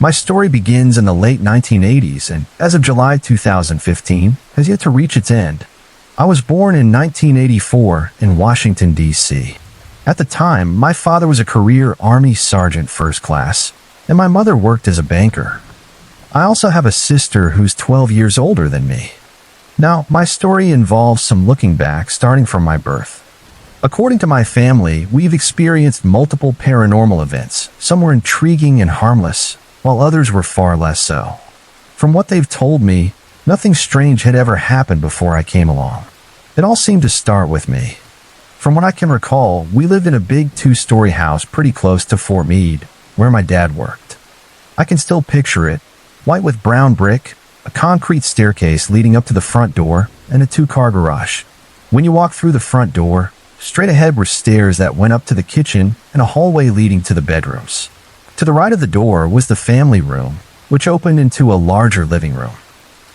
My story begins in the late 1980s and, as of July 2015, has yet to reach its end. I was born in 1984 in Washington, D.C. At the time, my father was a career Army Sergeant First Class, and my mother worked as a banker. I also have a sister who's 12 years older than me. Now, my story involves some looking back starting from my birth. According to my family, we've experienced multiple paranormal events. Some were intriguing and harmless, while others were far less so. From what they've told me, nothing strange had ever happened before I came along. It all seemed to start with me. From what I can recall, we lived in a big 2-story house pretty close to Fort Meade, where my dad worked. I can still picture it, white with brown brick, a concrete staircase leading up to the front door, and a 2-car garage. When you walked through the front door, straight ahead were stairs that went up to the kitchen and a hallway leading to the bedrooms. To the right of the door was the family room, which opened into a larger living room.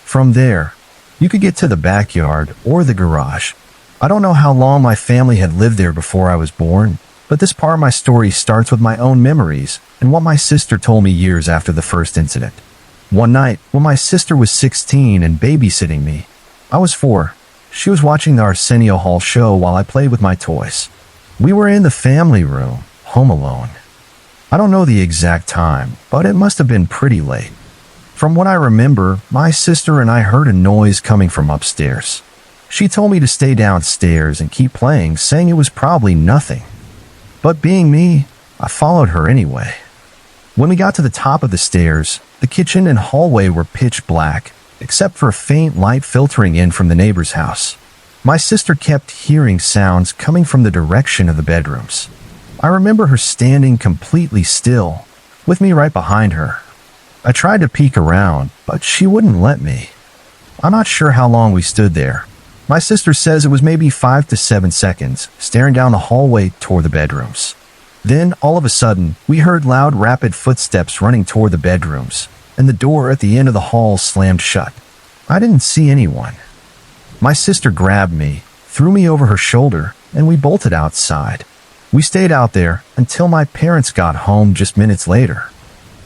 From there, you could get to the backyard or the garage. I don't know how long my family had lived there before I was born, but this part of my story starts with my own memories and what my sister told me years after the first incident. One night, when my sister was 16 and babysitting me, I was 4. She was watching the Arsenio Hall show while I played with my toys. We were in the family room, home alone. I don't know the exact time, but it must have been pretty late. From what I remember, my sister and I heard a noise coming from upstairs. She told me to stay downstairs and keep playing, saying it was probably nothing. But being me, I followed her anyway. When we got to the top of the stairs, the kitchen and hallway were pitch black, except for a faint light filtering in from the neighbor's house. My sister kept hearing sounds coming from the direction of the bedrooms. I remember her standing completely still, with me right behind her. I tried to peek around, but she wouldn't let me. I'm not sure how long we stood there. My sister says it was maybe 5 to 7 seconds, staring down the hallway toward the bedrooms. Then, all of a sudden, we heard loud, rapid footsteps running toward the bedrooms, and the door at the end of the hall slammed shut. I didn't see anyone. My sister grabbed me, threw me over her shoulder, and we bolted outside. We stayed out there until my parents got home just minutes later.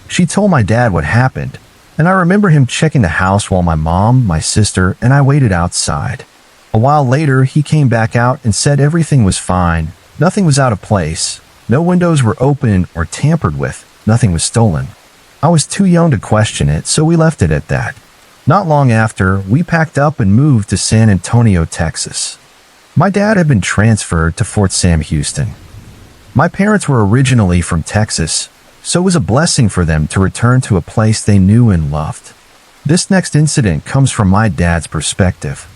She told my dad what happened, and I remember him checking the house while my mom, my sister, and I waited outside. A while later, he came back out and said everything was fine, nothing was out of place, no windows were open or tampered with, nothing was stolen. I was too young to question it, so we left it at that. Not long after, we packed up and moved to San Antonio, Texas. My dad had been transferred to Fort Sam Houston. My parents were originally from Texas, so it was a blessing for them to return to a place they knew and loved. This next incident comes from my dad's perspective.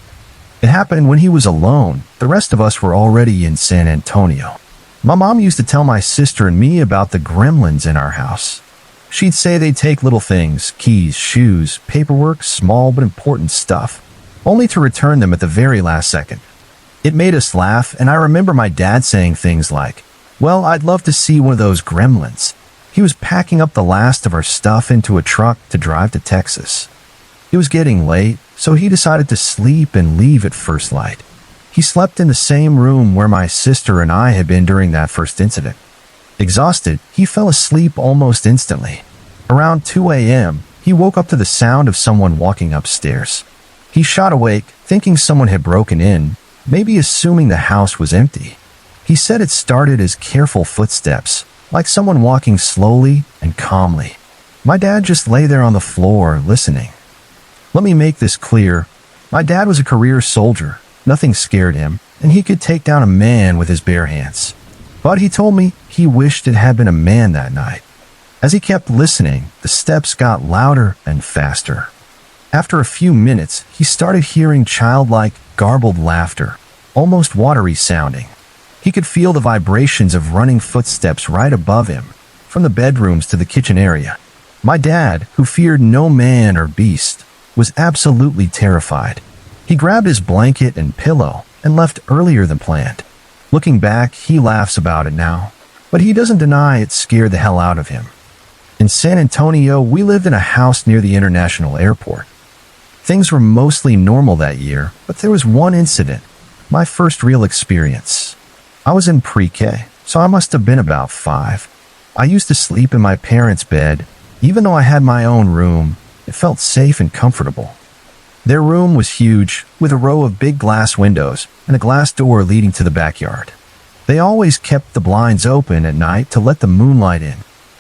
It happened when he was alone. The rest of us were already in San Antonio. My mom used to tell my sister and me about the gremlins in our house. She'd say they'd take little things, keys, shoes, paperwork, small but important stuff, only to return them at the very last second. It made us laugh, and I remember my dad saying things like, "Well, I'd love to see one of those gremlins." He was packing up the last of our stuff into a truck to drive to Texas. It was getting late, so he decided to sleep and leave at first light. He slept in the same room where my sister and I had been during that first incident. Exhausted, he fell asleep almost instantly. Around 2 a.m., he woke up to the sound of someone walking upstairs. He shot awake, thinking someone had broken in, maybe assuming the house was empty. He said it started as careful footsteps, like someone walking slowly and calmly. My dad just lay there on the floor, listening. Let me make this clear. My dad was a career soldier. Nothing scared him, and he could take down a man with his bare hands. But he told me he wished it had been a man that night. As he kept listening, the steps got louder and faster. After a few minutes, he started hearing childlike, garbled laughter, almost watery sounding. He could feel the vibrations of running footsteps right above him, from the bedrooms to the kitchen area. My dad, who feared no man or beast, was absolutely terrified. He grabbed his blanket and pillow and left earlier than planned. Looking back, he laughs about it now, but he doesn't deny it scared the hell out of him. In San Antonio, we lived in a house near the international airport. Things were mostly normal that year, but there was one incident, my first real experience. I was in pre-K, so I must have been about 5. I used to sleep in my parents' bed, Even though I had my own room, it felt safe and comfortable. Their room was huge, with a row of big glass windows and a glass door leading to the backyard. They always kept the blinds open at night to let the moonlight in.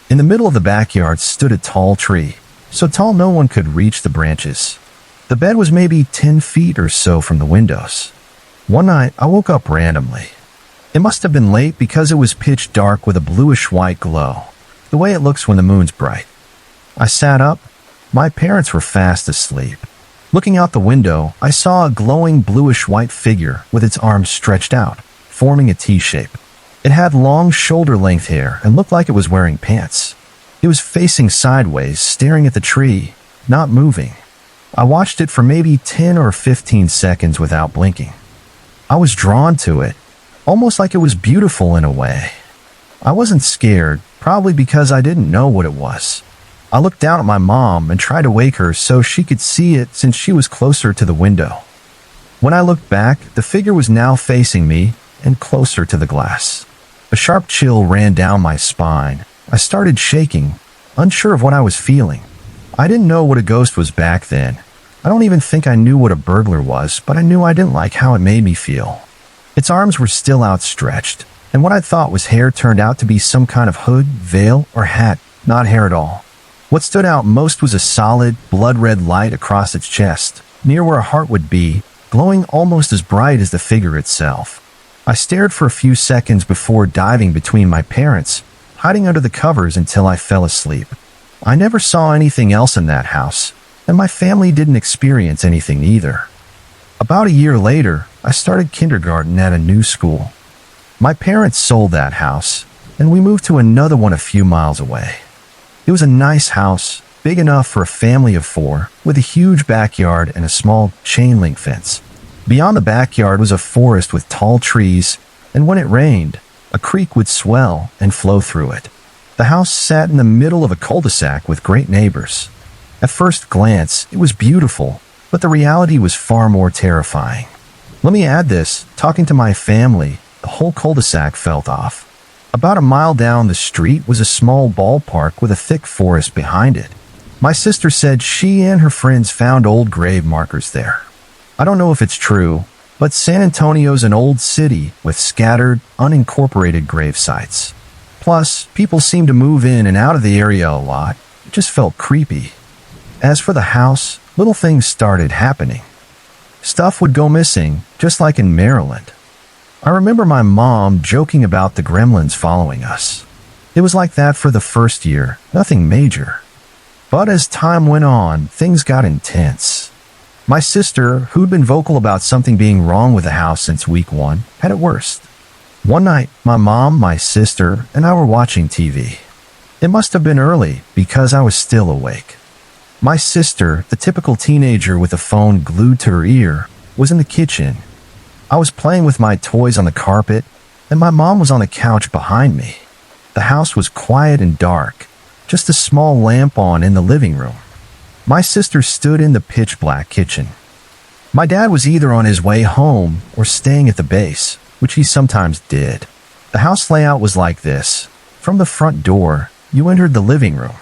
In the middle of the backyard stood a tall tree, so tall no one could reach the branches. The bed was maybe 10 feet or so from the windows. One night, I woke up randomly. It must have been late because it was pitch dark with a bluish-white glow, the way it looks when the moon's bright. I sat up. My parents were fast asleep. Looking out the window, I saw a glowing bluish-white figure with its arms stretched out, forming a T-shape. It had long shoulder-length hair and looked like it was wearing pants. It was facing sideways, staring at the tree, not moving. I watched it for maybe 10 or 15 seconds without blinking. I was drawn to it, almost like it was beautiful in a way. I wasn't scared, probably because I didn't know what it was. I looked down at my mom and tried to wake her so she could see it since she was closer to the window. When I looked back, the figure was now facing me and closer to the glass. A sharp chill ran down my spine. I started shaking, unsure of what I was feeling. I didn't know what a ghost was back then. I don't even think I knew what a burglar was, but I knew I didn't like how it made me feel. Its arms were still outstretched, and what I thought was hair turned out to be some kind of hood, veil, or hat, not hair at all. What stood out most was a solid, blood-red light across its chest, near where a heart would be, glowing almost as bright as the figure itself. I stared for a few seconds before diving between my parents, hiding under the covers until I fell asleep. I never saw anything else in that house, and my family didn't experience anything either. About a year later, I started kindergarten at a new school. My parents sold that house, and we moved to another one a few miles away. It was a nice house, big enough for a family of 4, with a huge backyard and a small chain-link fence. Beyond the backyard was a forest with tall trees, and when it rained, a creek would swell and flow through it. The house sat in the middle of a cul-de-sac with great neighbors. At first glance, it was beautiful, but the reality was far more terrifying. Let me add this, talking to my family, the whole cul-de-sac felt off. About a mile down the street was a small ballpark with a thick forest behind it. My sister said she and her friends found old grave markers there. I don't know if it's true, but San Antonio's an old city with scattered, unincorporated grave sites. Plus, people seem to move in and out of the area a lot. It just felt creepy. As for the house, little things started happening. Stuff would go missing, just like in Maryland. I remember my mom joking about the gremlins following us. It was like that for the first year, nothing major. But as time went on, things got intense. My sister, who'd been vocal about something being wrong with the house since week 1, had it worst. One night, my mom, my sister, and I were watching TV. It must have been early because I was still awake. My sister, the typical teenager with a phone glued to her ear, was in the kitchen. I was playing with my toys on the carpet, and my mom was on the couch behind me. The house was quiet and dark, just a small lamp on in the living room. My sister stood in the pitch-black kitchen. My dad was either on his way home or staying at the base, which he sometimes did. The house layout was like this. From the front door, you entered the living room.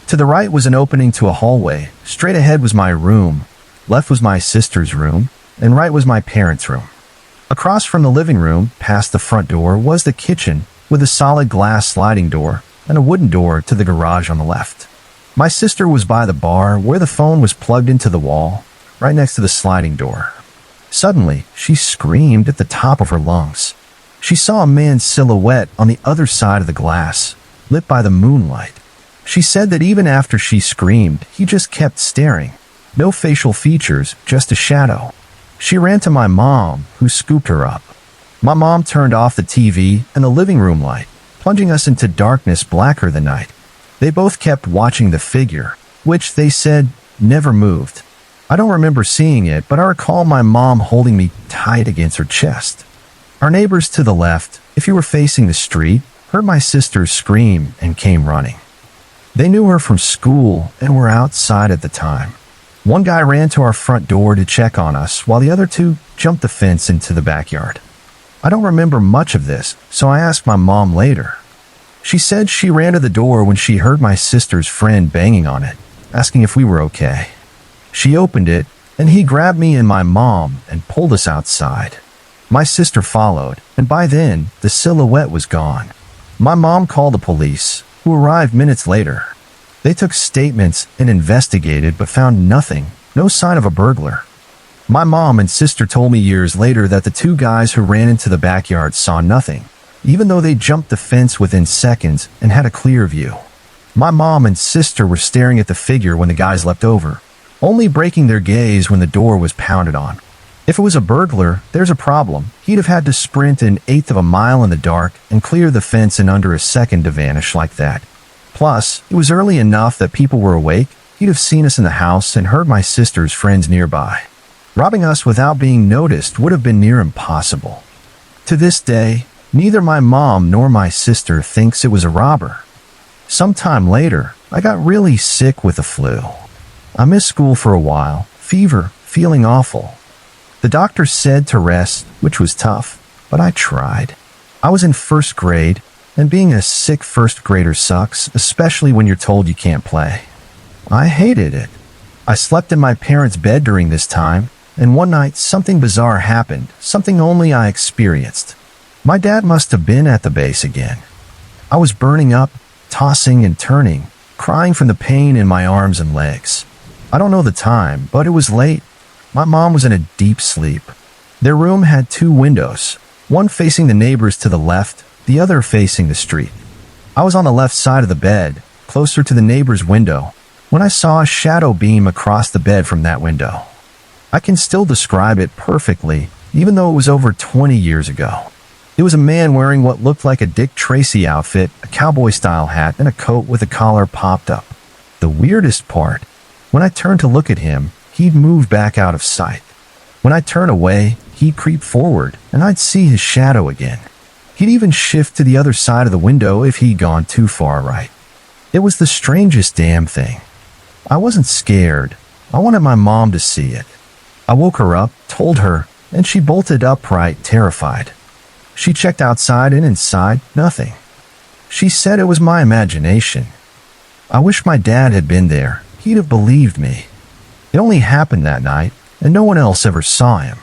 To the right was an opening to a hallway. Straight ahead was my room. Left was my sister's room, and right was my parents' room. Across from the living room, past the front door, was the kitchen with a solid glass sliding door and a wooden door to the garage on the left. My sister was by the bar where the phone was plugged into the wall, right next to the sliding door. Suddenly, she screamed at the top of her lungs. She saw a man's silhouette on the other side of the glass, lit by the moonlight. She said that even after she screamed, he just kept staring. No facial features, just a shadow. She ran to my mom, who scooped her up. My mom turned off the TV and the living room light, plunging us into darkness blacker than night. They both kept watching the figure, which they said never moved. I don't remember seeing it, but I recall my mom holding me tight against her chest. Our neighbors to the left, if you were facing the street, heard my sister scream and came running. They knew her from school and were outside at the time. One guy ran to our front door to check on us, while the other 2 jumped the fence into the backyard. I don't remember much of this, so I asked my mom later. She said she ran to the door when she heard my sister's friend banging on it, asking if we were okay. She opened it, and he grabbed me and my mom and pulled us outside. My sister followed, and by then, the silhouette was gone. My mom called the police, who arrived minutes later. They took statements and investigated but found nothing, no sign of a burglar. My mom and sister told me years later that the two guys who ran into the backyard saw nothing, even though they jumped the fence within seconds and had a clear view. My mom and sister were staring at the figure when the guys leapt over, only breaking their gaze when the door was pounded on. If it was a burglar, there's a problem. He'd have had to sprint an eighth of a mile in the dark and clear the fence in under a second to vanish like that. Plus, it was early enough that people were awake. He'd have seen us in the house and heard my sister's friends nearby. Robbing us without being noticed would have been near impossible. To this day, neither my mom nor my sister thinks it was a robber. Sometime later, I got really sick with the flu. I missed school for a while, fever, feeling awful. The doctor said to rest, which was tough, but I tried. I was in first grade, and being a sick first grader sucks, especially when you're told you can't play. I hated it. I slept in my parents' bed during this time, and one night something bizarre happened, something only I experienced. My dad must have been at the base again. I was burning up, tossing and turning, crying from the pain in my arms and legs. I don't know the time, but it was late. My mom was in a deep sleep. Their room had two windows, one facing the neighbors to the left, the other facing the street. I was on the left side of the bed, closer to the neighbor's window, when I saw a shadow beam across the bed from that window. I can still describe it perfectly, even though it was over 20 years ago. It was a man wearing what looked like a Dick Tracy outfit, a cowboy-style hat, and a coat with a collar popped up. The weirdest part, when I turned to look at him, he'd move back out of sight. When I'd turn away, he'd creep forward, and I'd see his shadow again. He'd even shift to the other side of the window if he'd gone too far right. It was the strangest damn thing. I wasn't scared. I wanted my mom to see it. I woke her up, told her, and she bolted upright, terrified. She checked outside and inside, nothing. She said it was my imagination. I wish my dad had been there. He'd have believed me. It only happened that night, and no one else ever saw him.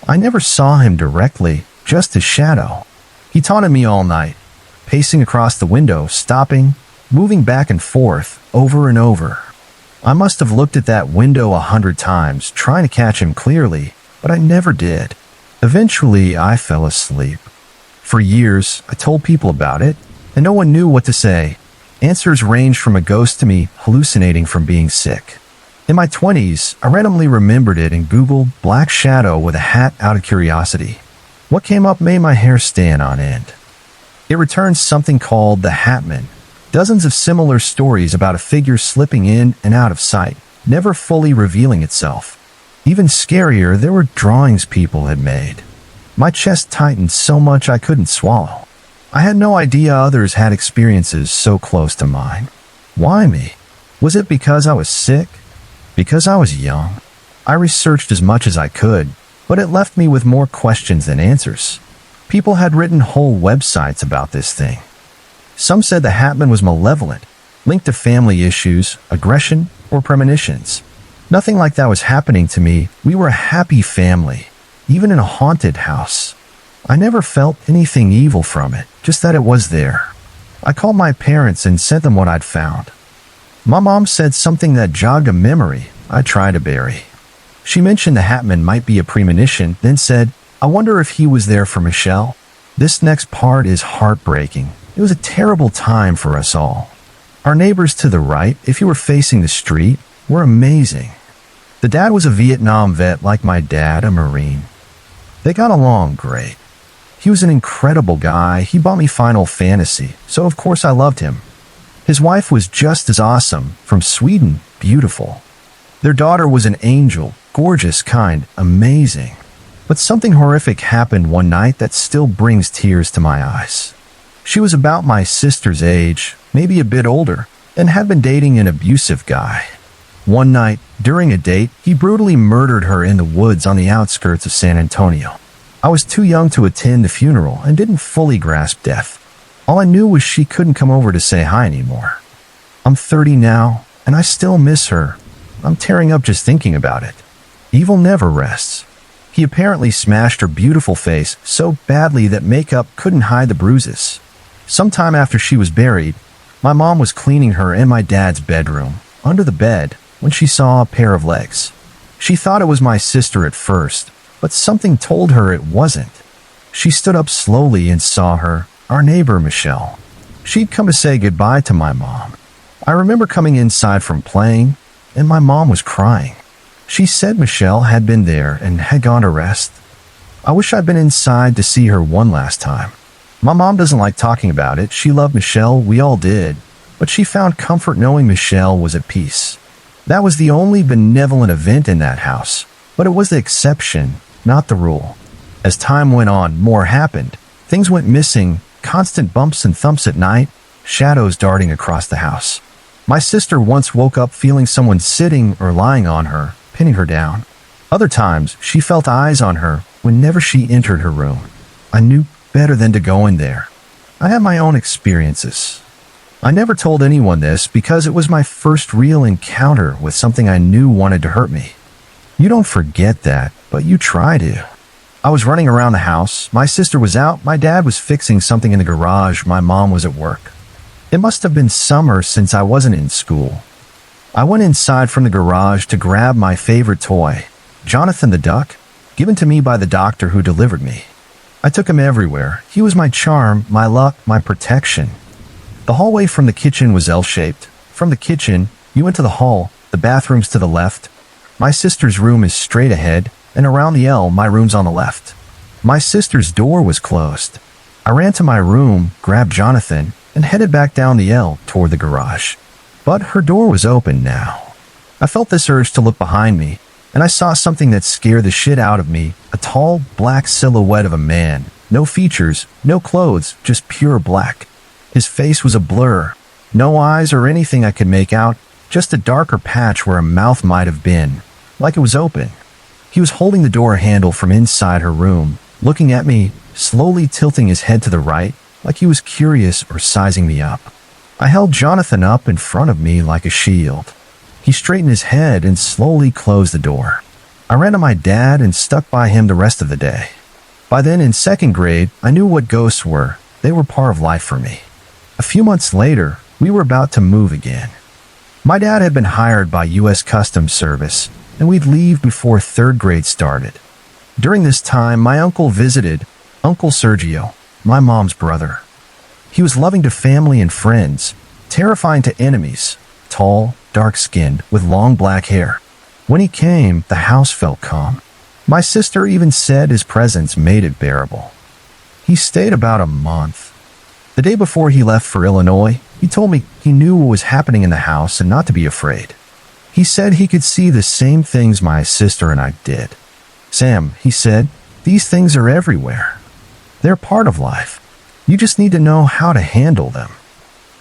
I never saw him directly, just his shadow. He taunted me all night, pacing across the window, stopping, moving back and forth, over and over. I must have looked at that window 100 times, trying to catch him clearly, but I never did. Eventually, I fell asleep. For years, I told people about it, and no one knew what to say. Answers ranged from a ghost to me hallucinating from being sick. In my 20s, I randomly remembered it and Googled black shadow with a hat out of curiosity. What came up made my hair stand on end. It returns something called the Hatman. Dozens of similar stories about a figure slipping in and out of sight, never fully revealing itself. Even scarier, there were drawings people had made. My chest tightened so much I couldn't swallow. I had no idea others had experiences so close to mine. Why me? Was it because I was sick? Because I was young? I researched as much as I could, but it left me with more questions than answers. People had written whole websites about this thing. Some said the Hatman was malevolent, linked to family issues, aggression, or premonitions. Nothing like that was happening to me. We were a happy family, even in a haunted house. I never felt anything evil from it, just that it was there. I called my parents and sent them what I'd found. My mom said something that jogged a memory I tried to bury. She mentioned the Hatman might be a premonition, then said, "I wonder if he was there for Michelle." This next part is heartbreaking. It was a terrible time for us all. Our neighbors to the right, if you were facing the street, were amazing. The dad was a Vietnam vet like my dad, a Marine. They got along great. He was an incredible guy. He bought me Final Fantasy, so of course I loved him. His wife was just as awesome, from Sweden, beautiful. Their daughter was an angel, gorgeous, kind, amazing. But something horrific happened one night that still brings tears to my eyes. She was about my sister's age, maybe a bit older, and had been dating an abusive guy. One night, during a date, he brutally murdered her in the woods on the outskirts of San Antonio. I was too young to attend the funeral and didn't fully grasp death. All I knew was she couldn't come over to say hi anymore. I'm 30 now, and I still miss her. I'm tearing up just thinking about it. Evil never rests. He apparently smashed her beautiful face so badly that makeup couldn't hide the bruises. Sometime after she was buried, my mom was cleaning her in my dad's bedroom, under the bed, when she saw a pair of legs. She thought it was my sister at first, but something told her it wasn't. She stood up slowly and saw her, our neighbor Michelle. She'd come to say goodbye to my mom. I remember coming inside from playing, and my mom was crying. She said Michelle had been there and had gone to rest. I wish I'd been inside to see her one last time. My mom doesn't like talking about it. She loved Michelle, we all did, but she found comfort knowing Michelle was at peace. That was the only benevolent event in that house, but it was the exception, not the rule. As time went on, more happened. Things went missing, constant bumps and thumps at night, shadows darting across the house. My sister once woke up feeling someone sitting or lying on her, pinning her down. Other times, she felt eyes on her whenever she entered her room. I knew better than to go in there. I had my own experiences. I never told anyone this because it was my first real encounter with something I knew wanted to hurt me. You don't forget that, but you try to. I was running around the house, my sister was out, my dad was fixing something in the garage, my mom was at work. It must have been summer since I wasn't in school. I went inside from the garage to grab my favorite toy, Jonathan the duck, given to me by the doctor who delivered me. I took him everywhere. He was my charm, my luck, my protection. The hallway from the kitchen was L-shaped. From the kitchen, you went to the hall, the bathroom's to the left. My sister's room is straight ahead, and around the L, my room's on the left. My sister's door was closed. I ran to my room, grabbed Jonathan, and headed back down the L toward the garage. But her door was open now. I felt this urge to look behind me, and I saw something that scared the shit out of me, a tall, black silhouette of a man. No features, no clothes, just pure black. His face was a blur. No eyes or anything I could make out, just a darker patch where a mouth might have been, like it was open. He was holding the door handle from inside her room, looking at me, slowly tilting his head to the right, like he was curious or sizing me up. I held Jonathan up in front of me like a shield. He straightened his head and slowly closed the door. I ran to my dad and stuck by him the rest of the day. By then, in second grade, I knew what ghosts were. They were part of life for me. A few months later, we were about to move again. My dad had been hired by U.S. Customs Service, and we'd leave before third grade started. During this time, my uncle visited, Uncle Sergio, my mom's brother. He was loving to family and friends, terrifying to enemies, tall, dark-skinned, with long black hair. When he came, the house felt calm. My sister even said his presence made it bearable. He stayed about a month. The day before he left for Illinois, he told me he knew what was happening in the house and not to be afraid. He said he could see the same things my sister and I did. Sam, he said, these things are everywhere. They're part of life. You just need to know how to handle them.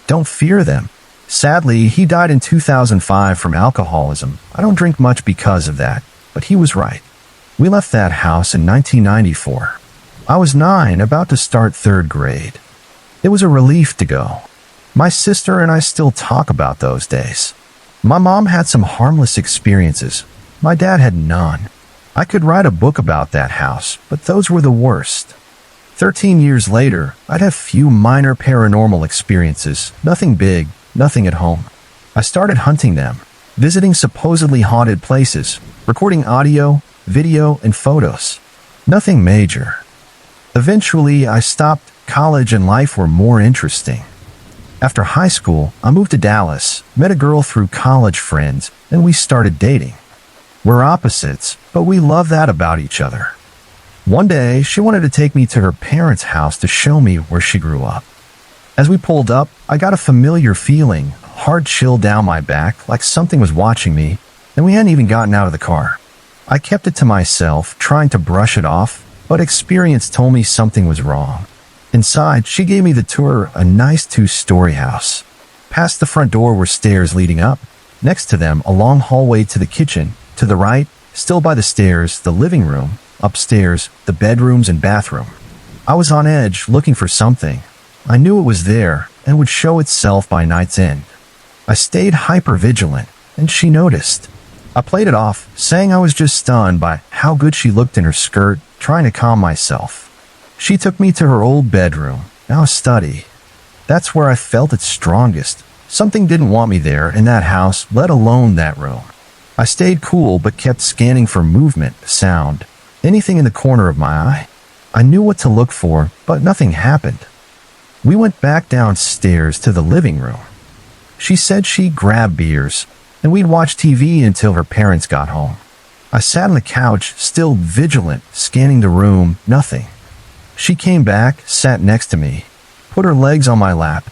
Don't fear them. Sadly, he died in 2005 from alcoholism. I don't drink much because of that, but he was right. We left that house in 1994. I was 9, about to start third grade. It was a relief to go. My sister and I still talk about those days. My mom had some harmless experiences. My dad had none. I could write a book about that house, but those were the worst. 13 years later, I'd have few minor paranormal experiences, nothing big, nothing at home. I started hunting them, visiting supposedly haunted places, recording audio, video, and photos. Nothing major. Eventually, I stopped. College and life were more interesting. After high school, I moved to Dallas, met a girl through college friends, and we started dating. We're opposites, but we love that about each other. One day, she wanted to take me to her parents' house to show me where she grew up. As we pulled up, I got a familiar feeling, hard chill down my back, like something was watching me, and we hadn't even gotten out of the car. I kept it to myself, trying to brush it off, but experience told me something was wrong. Inside, she gave me the tour, a nice 2-story house. Past the front door were stairs leading up. Next to them, a long hallway to the kitchen. To the right, still by the stairs, the living room. Upstairs, the bedrooms and bathroom. I was on edge, looking for something. I knew it was there and would show itself by night's end. I stayed hyper-vigilant, and she noticed. I played it off, saying I was just stunned by how good she looked in her skirt, trying to calm myself. She took me to her old bedroom, now a study. That's where I felt its strongest. Something didn't want me there in that house, let alone that room. I stayed cool but kept scanning for movement, sound, anything in the corner of my eye. I knew what to look for, but nothing happened. We went back downstairs to the living room. She said she'd grab beers, and we'd watch TV until her parents got home. I sat on the couch, still vigilant, scanning the room, nothing. She came back, sat next to me, put her legs on my lap.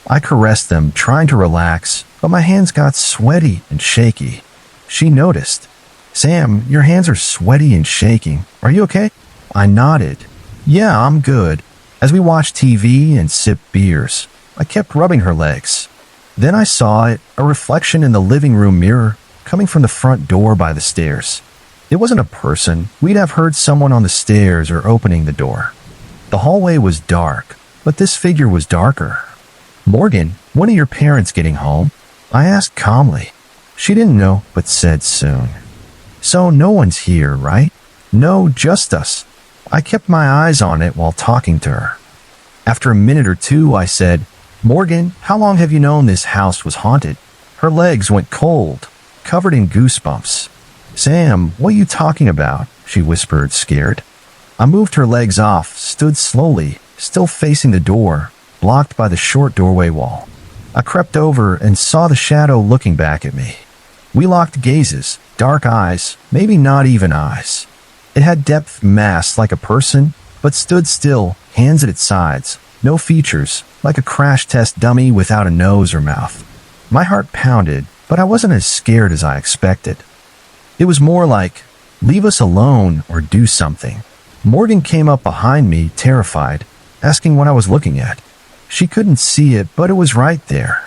I caressed them, trying to relax, but my hands got sweaty and shaky. She noticed. "Sam, your hands are sweaty and shaking. Are you okay?" I nodded. "Yeah, I'm good." As we watched TV and sipped beers, I kept rubbing her legs. Then I saw it, a reflection in the living room mirror, coming from the front door by the stairs. It wasn't a person. We'd have heard someone on the stairs or opening the door. The hallway was dark, but this figure was darker. "Morgan, when are your parents getting home?" I asked calmly. She didn't know, but said soon. "So no one's here, right?" "No, just us." I kept my eyes on it while talking to her. After a minute or two, I said, "Morgan, how long have you known this house was haunted?" Her legs went cold, covered in goosebumps. "Sam, what are you talking about?" she whispered, scared. I moved her legs off, stood slowly, still facing the door, blocked by the short doorway wall. I crept over and saw the shadow looking back at me. We locked gazes, dark eyes, maybe not even eyes. It had depth mass like a person, but stood still, hands at its sides, no features, like a crash test dummy without a nose or mouth. My heart pounded, but I wasn't as scared as I expected. It was more like, leave us alone or do something. Morgan came up behind me, terrified, asking what I was looking at. She couldn't see it, but it was right there.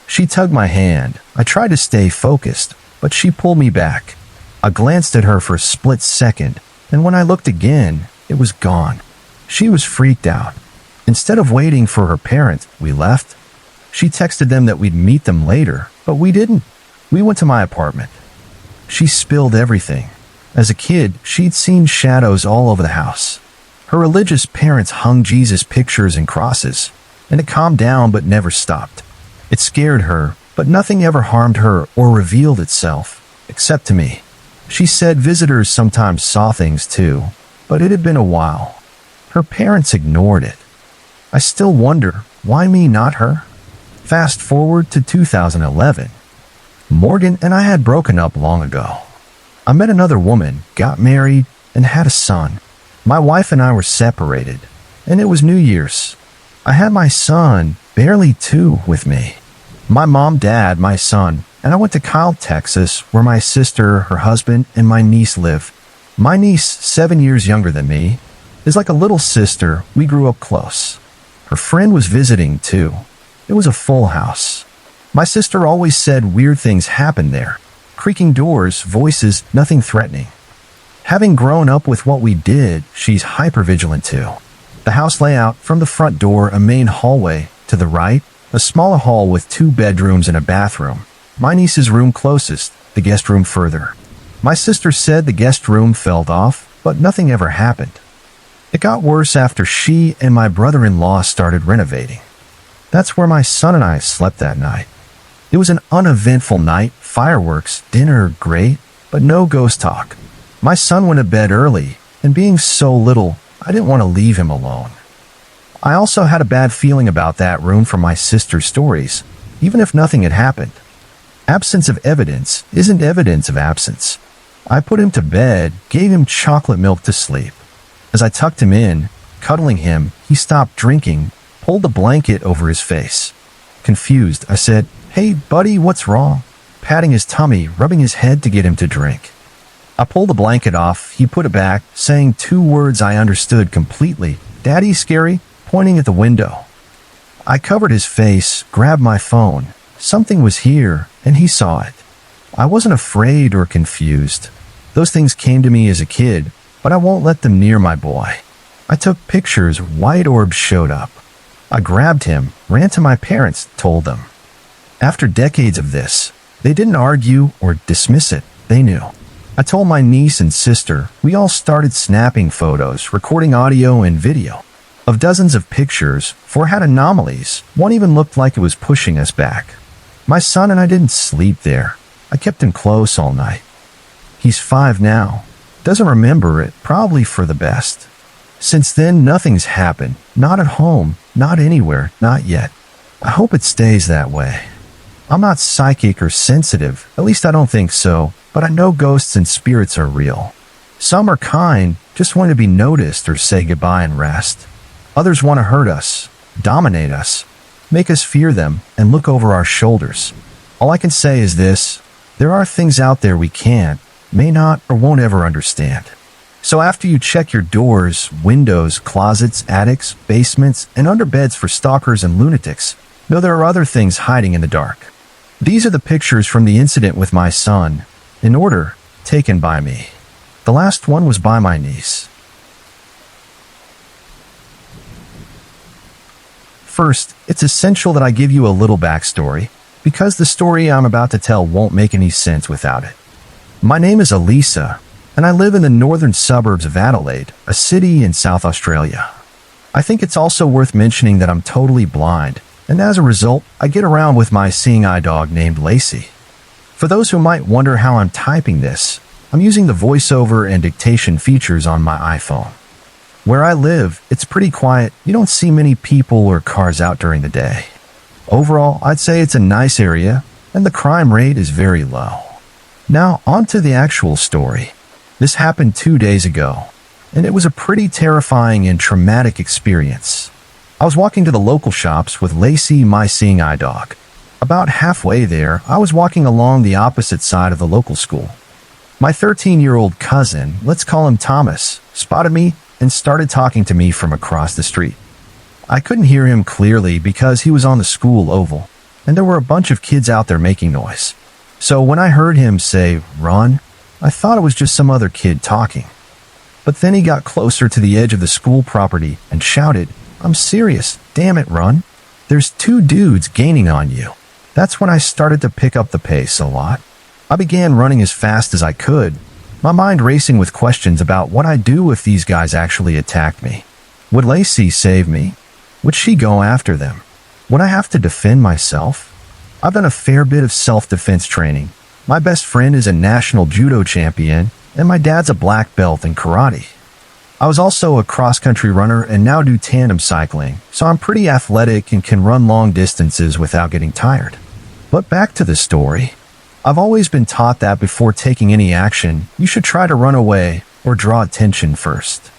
She tugged my hand. I tried to stay focused, but she pulled me back. I glanced at her for a split second, and when I looked again, it was gone. She was freaked out. Instead of waiting for her parents, we left. She texted them that we'd meet them later, but we didn't. We went to my apartment. She spilled everything. As a kid, she'd seen shadows all over the house. Her religious parents hung Jesus pictures and crosses, and it calmed down but never stopped. It scared her, but nothing ever harmed her or revealed itself, except to me. She said visitors sometimes saw things too, but it had been a while. Her parents ignored it. I still wonder, why me, not her? Fast forward to 2011. Morgan and I had broken up long ago. I met another woman, got married, and had a son. My wife and I were separated, and it was New Year's. I had my son, barely 2, with me. My mom, dad, my son, and I went to Kyle, Texas, where my sister, her husband, and my niece live. My niece, 7 years younger than me, is like a little sister. We grew up close. Her friend was visiting too. It was a full house. My sister always said weird things happened there. Creaking doors, voices, nothing threatening. Having grown up with what we did, she's hypervigilant too. The house layout, from the front door, a main hallway, to the right, a smaller hall with 2 bedrooms and a bathroom. My niece's room closest, the guest room further. My sister said the guest room fell off, but nothing ever happened. It got worse after she and my brother-in-law started renovating. That's where my son and I slept that night. It was an uneventful night, fireworks, dinner, great, but no ghost talk. My son went to bed early, and being so little, I didn't want to leave him alone. I also had a bad feeling about that room from my sister's stories, even if nothing had happened. Absence of evidence isn't evidence of absence. I put him to bed, gave him chocolate milk to sleep. As I tucked him in, cuddling him, he stopped drinking, pulled the blanket over his face. Confused, I said, "Hey, buddy, what's wrong?" Patting his tummy, rubbing his head to get him to drink. I pulled the blanket off, he put it back, saying 2 words I understood completely. "Daddy, scary?" pointing at the window. I covered his face, grabbed my phone. Something was here, and he saw it. I wasn't afraid or confused. Those things came to me as a kid, but I won't let them near my boy. I took pictures, white orbs showed up. I grabbed him, ran to my parents, told them. After decades of this, they didn't argue or dismiss it. They knew. I told my niece and sister. We all started snapping photos, recording audio and video of dozens of pictures. Four had anomalies. One even looked like it was pushing us back. My son and I didn't sleep there. I kept him close all night. He's 5 now. Doesn't remember it, probably for the best. Since then, nothing's happened. Not at home, not anywhere, not yet. I hope it stays that way. I'm not psychic or sensitive, at least I don't think so, but I know ghosts and spirits are real. Some are kind, just want to be noticed or say goodbye and rest. Others want to hurt us, dominate us, make us fear them, and look over our shoulders. All I can say is this: there are things out there we can't, may not, or won't ever understand. So after you check your doors, windows, closets, attics, basements, and under beds for stalkers and lunatics, know there are other things hiding in the dark. These are the pictures from the incident with my son, in order, taken by me. The last one was by my niece. First, it's essential that I give you a little backstory, because the story I'm about to tell won't make any sense without it. My name is Elisa, and I live in the northern suburbs of Adelaide, a city in South Australia. I think it's also worth mentioning that I'm totally blind, and as a result, I get around with my seeing eye dog named Lacey. For those who might wonder how I'm typing this, I'm using the voiceover and dictation features on my iPhone. Where I live, it's pretty quiet. You don't see many people or cars out during the day. Overall, I'd say it's a nice area, and the crime rate is very low. Now, on to the actual story. This happened 2 days ago, and it was a pretty terrifying and traumatic experience. I was walking to the local shops with Lacey, my seeing eye dog. About halfway there, I was walking along the opposite side of the local school. My 13-year-old cousin, let's call him Thomas, spotted me and started talking to me from across the street. I couldn't hear him clearly because he was on the school oval, and there were a bunch of kids out there making noise. So when I heard him say, "Run," I thought it was just some other kid talking. But then he got closer to the edge of the school property and shouted, "I'm serious, damn it, run. There's 2 dudes gaining on you." That's when I started to pick up the pace a lot. I began running as fast as I could, my mind racing with questions about what I'd do if these guys actually attacked me. Would Lacey save me? Would she go after them? Would I have to defend myself? I've done a fair bit of self-defense training. My best friend is a national judo champion, and my dad's a black belt in karate. I was also a cross-country runner and now do tandem cycling, so I'm pretty athletic and can run long distances without getting tired. But back to the story. I've always been taught that before taking any action, you should try to run away or draw attention first.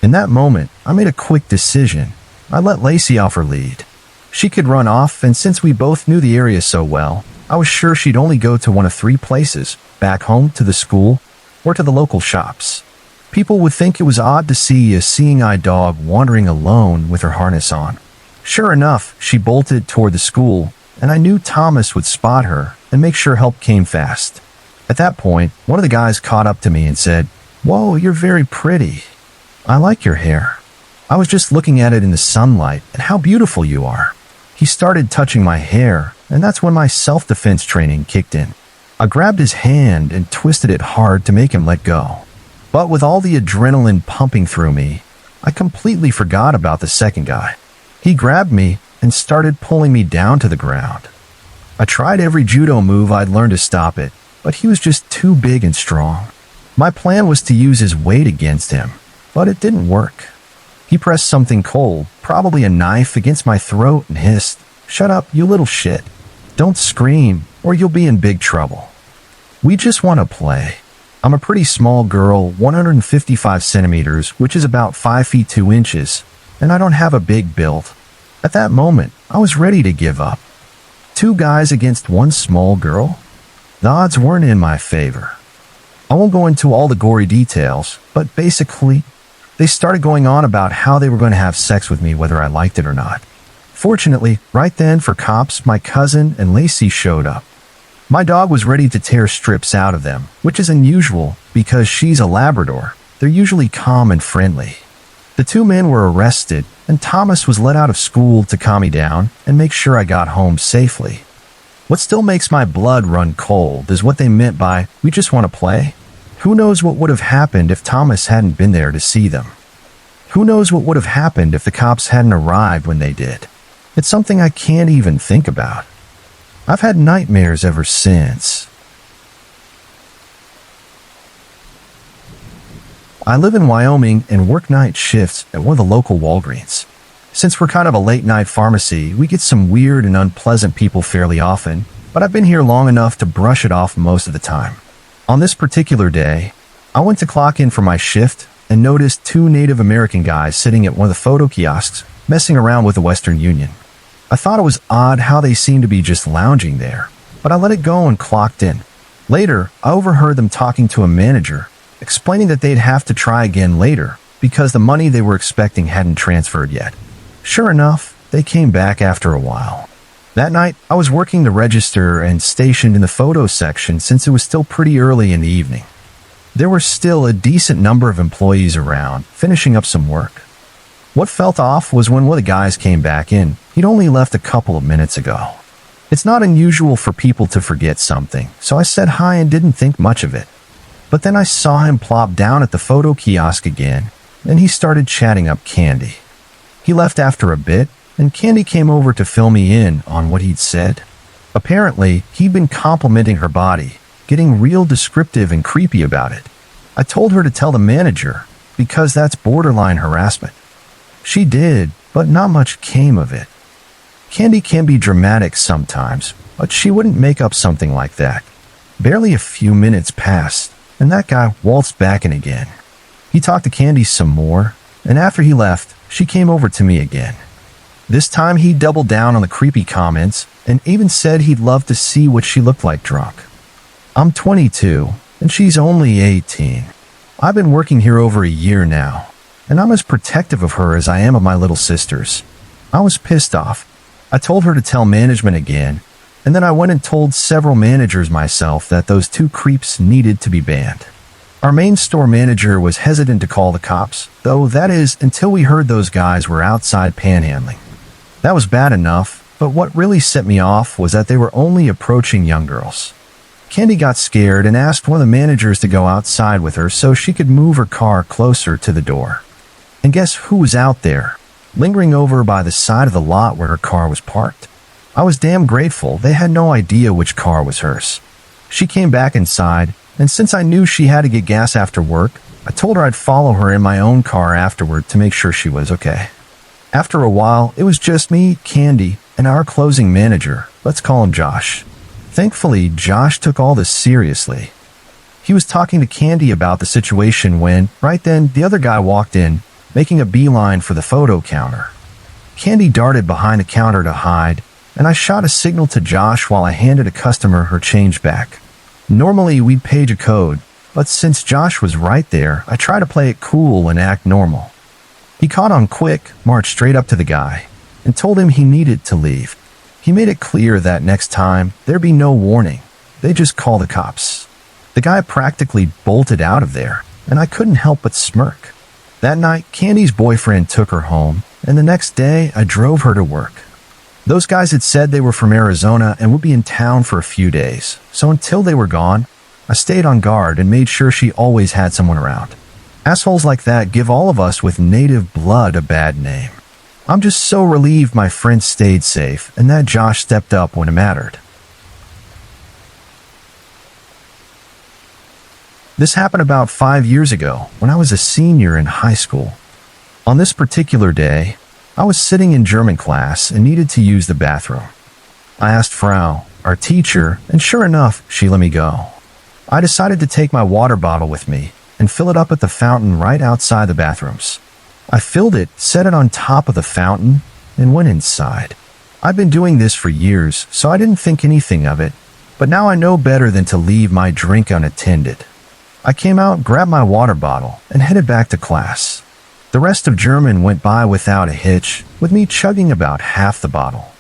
In that moment, I made a quick decision. I let Lacey off her lead. She could run off, and since we both knew the area so well, I was sure she'd only go to one of 3 places: back home, to the school, or to the local shops. People would think it was odd to see a seeing eye dog wandering alone with her harness on. Sure enough, she bolted toward the school, and I knew Thomas would spot her and make sure help came fast. At that point, one of the guys caught up to me and said, "Whoa, you're very pretty. I like your hair. I was just looking at it in the sunlight, and how beautiful you are." He started touching my hair, and that's when my self-defense training kicked in. I grabbed his hand and twisted it hard to make him let go. But with all the adrenaline pumping through me, I completely forgot about the second guy. He grabbed me and started pulling me down to the ground. I tried every judo move I'd learned to stop it, but he was just too big and strong. My plan was to use his weight against him, but it didn't work. He pressed something cold, probably a knife, against my throat and hissed, "Shut up, you little shit. Don't scream, or you'll be in big trouble. We just want to play." I'm a pretty small girl, 155 centimeters, which is about 5 feet 2 inches, and I don't have a big build. At that moment, I was ready to give up. 2 guys against 1 small girl? The odds weren't in my favor. I won't go into all the gory details, but basically, they started going on about how they were going to have sex with me whether I liked it or not. Fortunately, right then for cops, my cousin and Lacey showed up. My dog was ready to tear strips out of them, which is unusual because she's a Labrador. They're usually calm and friendly. The two men were arrested, and Thomas was let out of school to calm me down and make sure I got home safely. What still makes my blood run cold is what they meant by, "we just want to play." Who knows what would have happened if Thomas hadn't been there to see them? Who knows what would have happened if the cops hadn't arrived when they did? It's something I can't even think about. I've had nightmares ever since. I live in Wyoming and work night shifts at one of the local Walgreens. Since we're kind of a late-night pharmacy, we get some weird and unpleasant people fairly often, but I've been here long enough to brush it off most of the time. On this particular day, I went to clock in for my shift and noticed two Native American guys sitting at one of the photo kiosks, messing around with the Western Union. I thought it was odd how they seemed to be just lounging there, but I let it go and clocked in. Later, I overheard them talking to a manager, explaining that they'd have to try again later because the money they were expecting hadn't transferred yet. Sure enough, they came back after a while. That night, I was working the register and stationed in the photo section since it was still pretty early in the evening. There were still a decent number of employees around, finishing up some work. What felt off was when one of the guys came back in. He'd only left a couple of minutes ago. It's not unusual for people to forget something, so I said hi and didn't think much of it. But then I saw him plop down at the photo kiosk again, and he started chatting up Candy. He left after a bit, and Candy came over to fill me in on what he'd said. Apparently, he'd been complimenting her body, getting real descriptive and creepy about it. I told her to tell the manager, because that's borderline harassment. She did, but not much came of it. Candy can be dramatic sometimes, but she wouldn't make up something like that. Barely a few minutes passed, and that guy waltzed back in again. He talked to Candy some more, and after he left, she came over to me again. This time he doubled down on the creepy comments and even said he'd love to see what she looked like drunk. I'm 22, and she's only 18. I've been working here over a year now, and I'm as protective of her as I am of my little sisters. I was pissed off. I told her to tell management again, and then I went and told several managers myself that those two creeps needed to be banned. Our main store manager was hesitant to call the cops, though that is until we heard those guys were outside panhandling. That was bad enough, but what really set me off was that they were only approaching young girls. Candy got scared and asked one of the managers to go outside with her so she could move her car closer to the door. And guess who was out there, lingering over by the side of the lot where her car was parked? I was damn grateful they had no idea which car was hers. She came back inside, and since I knew she had to get gas after work, I told her I'd follow her in my own car afterward to make sure she was okay. After a while, it was just me, Candy, and our closing manager. Let's call him Josh. Thankfully, Josh took all this seriously. He was talking to Candy about the situation when, right then, the other guy walked in, making a beeline for the photo counter. Candy darted behind the counter to hide, and I shot a signal to Josh while I handed a customer her change back. Normally, we'd page a code, but since Josh was right there, I tried to play it cool and act normal. He caught on quick, marched straight up to the guy, and told him he needed to leave. He made it clear that next time, there'd be no warning. They'd just call the cops. The guy practically bolted out of there, and I couldn't help but smirk. That night, Candy's boyfriend took her home, and the next day, I drove her to work. Those guys had said they were from Arizona and would be in town for a few days, so until they were gone, I stayed on guard and made sure she always had someone around. Assholes like that give all of us with native blood a bad name. I'm just so relieved my friend stayed safe and that Josh stepped up when it mattered. This happened about 5 years ago when I was a senior in high school. On this particular day, I was sitting in German class and needed to use the bathroom. I asked Frau, our teacher, and sure enough, she let me go. I decided to take my water bottle with me and fill it up at the fountain right outside the bathrooms. I filled it, set it on top of the fountain, and went inside. I've been doing this for years, so I didn't think anything of it, but now I know better than to leave my drink unattended. I came out, grabbed my water bottle, and headed back to class. The rest of German went by without a hitch, with me chugging about half the bottle.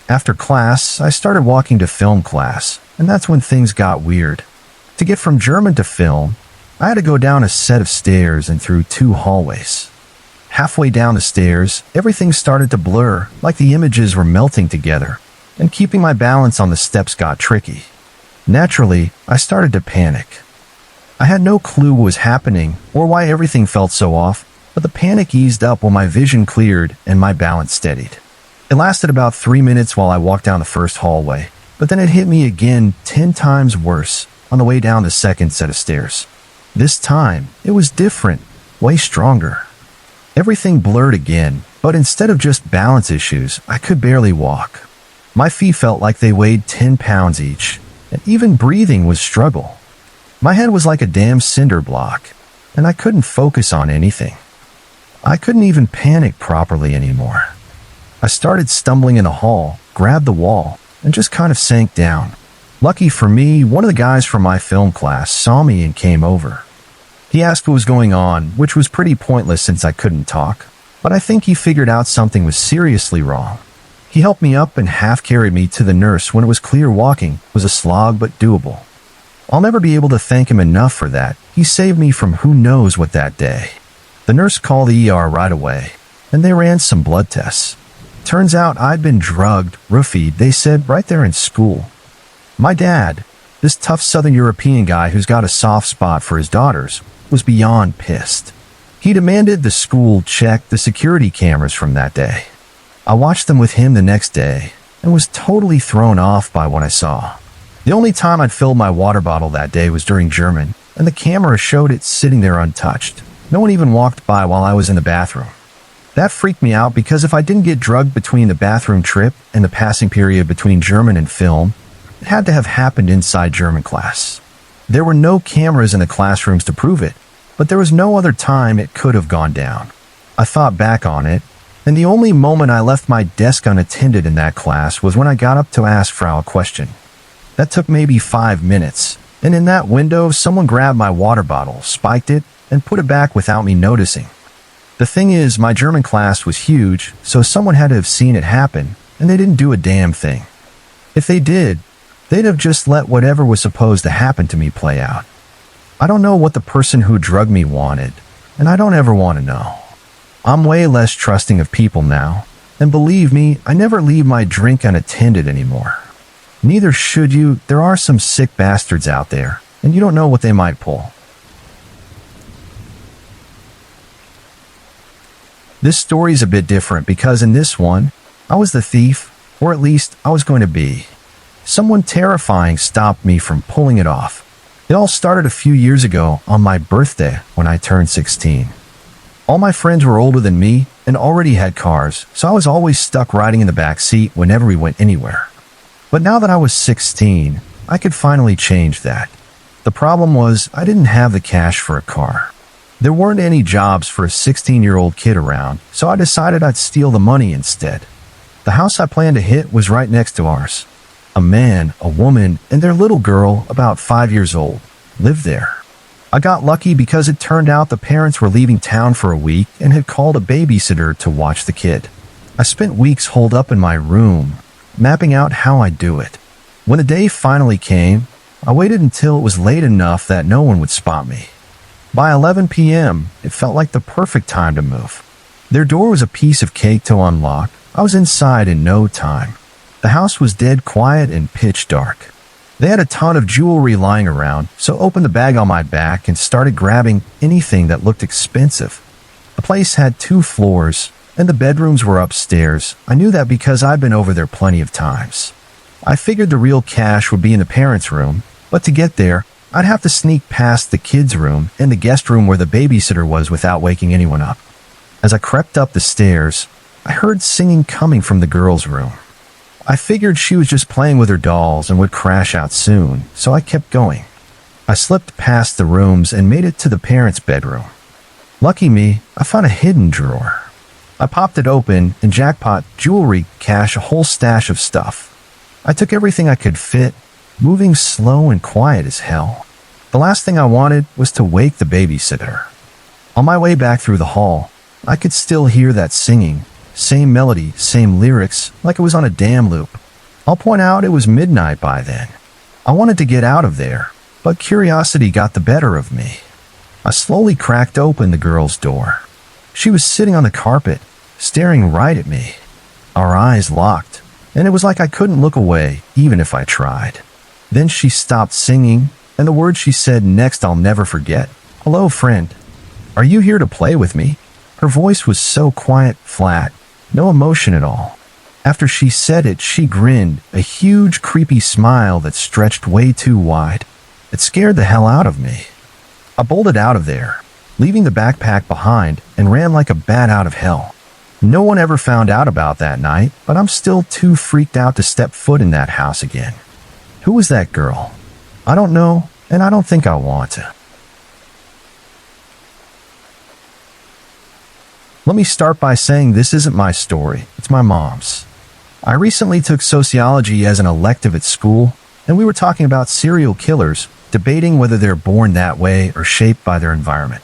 After class, I started walking to film class, and that's when things got weird. To get from German to film, I had to go down a set of stairs and through 2 hallways. Halfway down the stairs, everything started to blur, like the images were melting together, and keeping my balance on the steps got tricky. Naturally, I started to panic. I had no clue what was happening or why everything felt so off, but the panic eased up when my vision cleared and my balance steadied. It lasted about 3 minutes while I walked down the first hallway, but then it hit me again 10 times worse on the way down the second set of stairs. This time, it was different, way stronger. Everything blurred again, but instead of just balance issues, I could barely walk. My feet felt like they weighed 10 pounds each, and even breathing was struggle. My head was like a damn cinder block, and I couldn't focus on anything. I couldn't even panic properly anymore. I started stumbling in the hall, grabbed the wall, and just kind of sank down. Lucky for me, one of the guys from my film class saw me and came over. He asked what was going on, which was pretty pointless since I couldn't talk, but I think he figured out something was seriously wrong. He helped me up and half-carried me to the nurse when it was clear walking was a slog but doable. I'll never be able to thank him enough for that. He saved me from who knows what that day. The nurse called the ER right away, and they ran some blood tests. Turns out I'd been drugged, roofied, they said, right there in school. My dad, this tough Southern European guy who's got a soft spot for his daughters, was beyond pissed. He demanded the school check the security cameras from that day. I watched them with him the next day and was totally thrown off by what I saw. The only time I'd filled my water bottle that day was during German, and the camera showed it sitting there untouched. No one even walked by while I was in the bathroom. That freaked me out because if I didn't get drugged between the bathroom trip and the passing period between German and film, it had to have happened inside German class. There were no cameras in the classrooms to prove it, but there was no other time it could have gone down. I thought back on it, and the only moment I left my desk unattended in that class was when I got up to ask Frau a question. That took maybe 5 minutes, and in that window, someone grabbed my water bottle, spiked it, and put it back without me noticing. The thing is, my German class was huge, so someone had to have seen it happen, and they didn't do a damn thing. If they did, they'd have just let whatever was supposed to happen to me play out. I don't know what the person who drugged me wanted, and I don't ever want to know. I'm way less trusting of people now, and believe me, I never leave my drink unattended anymore. Neither should you. There are some sick bastards out there, and you don't know what they might pull. This story's a bit different because in this one, I was the thief, or at least I was going to be. Someone terrifying stopped me from pulling it off. It all started a few years ago on my birthday when I turned 16. All my friends were older than me and already had cars, so I was always stuck riding in the back seat whenever we went anywhere. But now that I was 16, I could finally change that. The problem was I didn't have the cash for a car. There weren't any jobs for a 16-year-old kid around, so I decided I'd steal the money instead. The house I planned to hit was right next to ours. A man, a woman, and their little girl, about 5 years old, lived there. I got lucky because it turned out the parents were leaving town for a week and had called a babysitter to watch the kid. I spent weeks holed up in my room, mapping out how I'd do it. When the day finally came, I waited until it was late enough that no one would spot me. By 11 p.m., it felt like the perfect time to move. Their door was a piece of cake to unlock. I was inside in no time. The house was dead quiet and pitch dark. They had a ton of jewelry lying around, so I opened the bag on my back and started grabbing anything that looked expensive. The place had 2 floors, and the bedrooms were upstairs. I knew that because I'd been over there plenty of times. I figured the real cash would be in the parents' room, but to get there, I'd have to sneak past the kids' room and the guest room where the babysitter was without waking anyone up. As I crept up the stairs, I heard singing coming from the girls' room. I figured she was just playing with her dolls and would crash out soon, so I kept going. I slipped past the rooms and made it to the parents' bedroom. Lucky me, I found a hidden drawer. I popped it open and jackpot, jewelry, cash, a whole stash of stuff. I took everything I could fit, moving slow and quiet as hell. The last thing I wanted was to wake the babysitter. On my way back through the hall, I could still hear that singing. Same melody, same lyrics, like it was on a damn loop. I'll point out it was midnight by then. I wanted to get out of there, but curiosity got the better of me. I slowly cracked open the girl's door. She was sitting on the carpet, staring right at me. Our eyes locked, and it was like I couldn't look away even if I tried. Then she stopped singing, and the words she said next I'll never forget. "Hello, friend. Are you here to play with me?" Her voice was so quiet, flat, no emotion at all. After she said it, she grinned, a huge, creepy smile that stretched way too wide. It scared the hell out of me. I bolted out of there, leaving the backpack behind, and ran like a bat out of hell. No one ever found out about that night, but I'm still too freaked out to step foot in that house again. Who was that girl? I don't know, and I don't think I want to. Let me start by saying this isn't my story, it's my mom's. I recently took sociology as an elective at school, and we were talking about serial killers, debating whether they're born that way or shaped by their environment.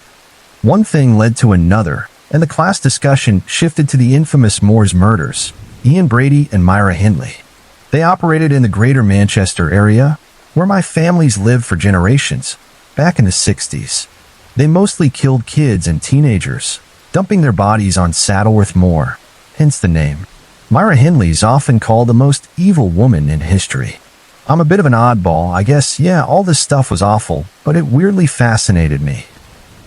One thing led to another, and the class discussion shifted to the infamous Moores murders, Ian Brady and Myra Hindley. They operated in the greater Manchester area, where my families lived for generations, back in the 60s. They mostly killed kids and teenagers, dumping their bodies on Saddleworth Moor, hence the name. Myra Hindley's often called the most evil woman in history. I'm a bit of an oddball, I guess. Yeah, all this stuff was awful, but it weirdly fascinated me.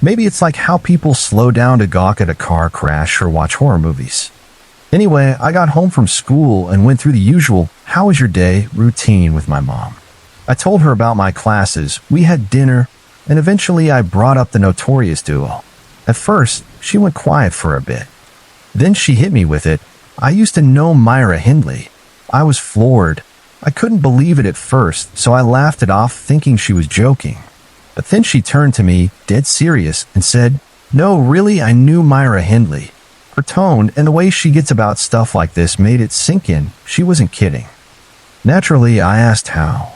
Maybe it's like how people slow down to gawk at a car crash or watch horror movies. Anyway, I got home from school and went through the usual "how was your day" routine with my mom. I told her about my classes, we had dinner, and eventually I brought up the notorious duo. At first, she went quiet for a bit. Then she hit me with it. I used to know Myra Hindley. I was floored. I couldn't believe it at first, so I laughed it off thinking she was joking. But then she turned to me, dead serious, and said, "No, really, I knew Myra Hindley." Her tone and the way she gets about stuff like this made it sink in. She wasn't kidding. Naturally, I asked how.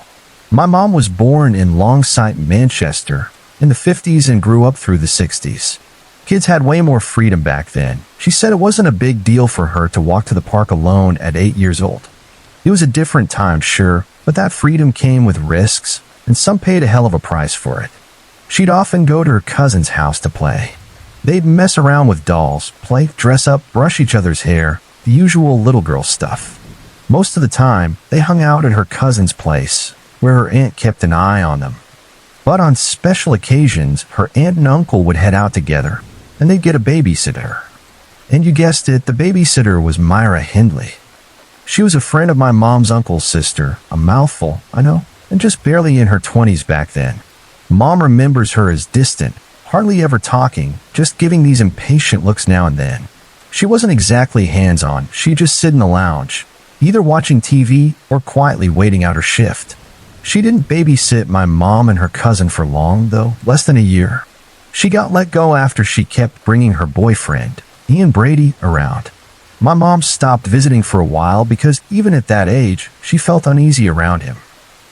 My mom was born in Longsight, Manchester, in the 50s and grew up through the 60s. Kids had way more freedom back then. She said it wasn't a big deal for her to walk to the park alone at 8 years old. It was a different time, sure, but that freedom came with risks, and some paid a hell of a price for it. She'd often go to her cousin's house to play. They'd mess around with dolls, play, dress up, brush each other's hair, the usual little girl stuff. Most of the time, they hung out at her cousin's place, where her aunt kept an eye on them. But on special occasions, her aunt and uncle would head out together, and they'd get a babysitter. And you guessed it, the babysitter was Myra Hindley. She was a friend of my mom's uncle's sister, a mouthful, I know, and just barely in her 20s back then. Mom remembers her as distant, hardly ever talking, just giving these impatient looks now and then. She wasn't exactly hands-on, she'd just sit in the lounge, either watching TV or quietly waiting out her shift. She didn't babysit my mom and her cousin for long, though, less than a year. She got let go after she kept bringing her boyfriend, Ian Brady, around. My mom stopped visiting for a while because even at that age, she felt uneasy around him.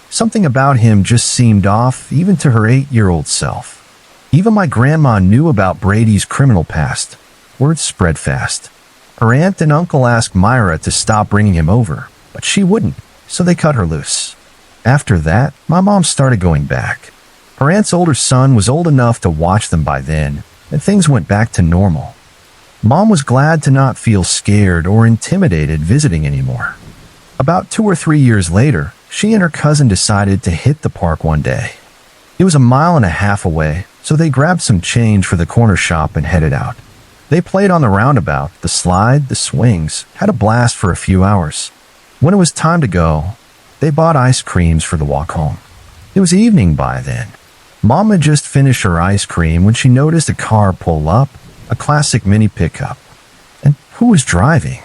Something about him just seemed off, even to her 8-year-old self. Even my grandma knew about Brady's criminal past. Word spread fast. Her aunt and uncle asked Myra to stop bringing him over, but she wouldn't, so they cut her loose. After that, my mom started going back. Her aunt's older son was old enough to watch them by then, and things went back to normal. Mom was glad to not feel scared or intimidated visiting anymore. About 2 or 3 years later, she and her cousin decided to hit the park one day. It was a 1.5 miles away, so they grabbed some change for the corner shop and headed out. They played on the roundabout, the slide, the swings, had a blast for a few hours. When it was time to go, they bought ice creams for the walk home. It was evening by then. Mom had just finished her ice cream when she noticed a car pull up, a classic mini pickup. And who was driving?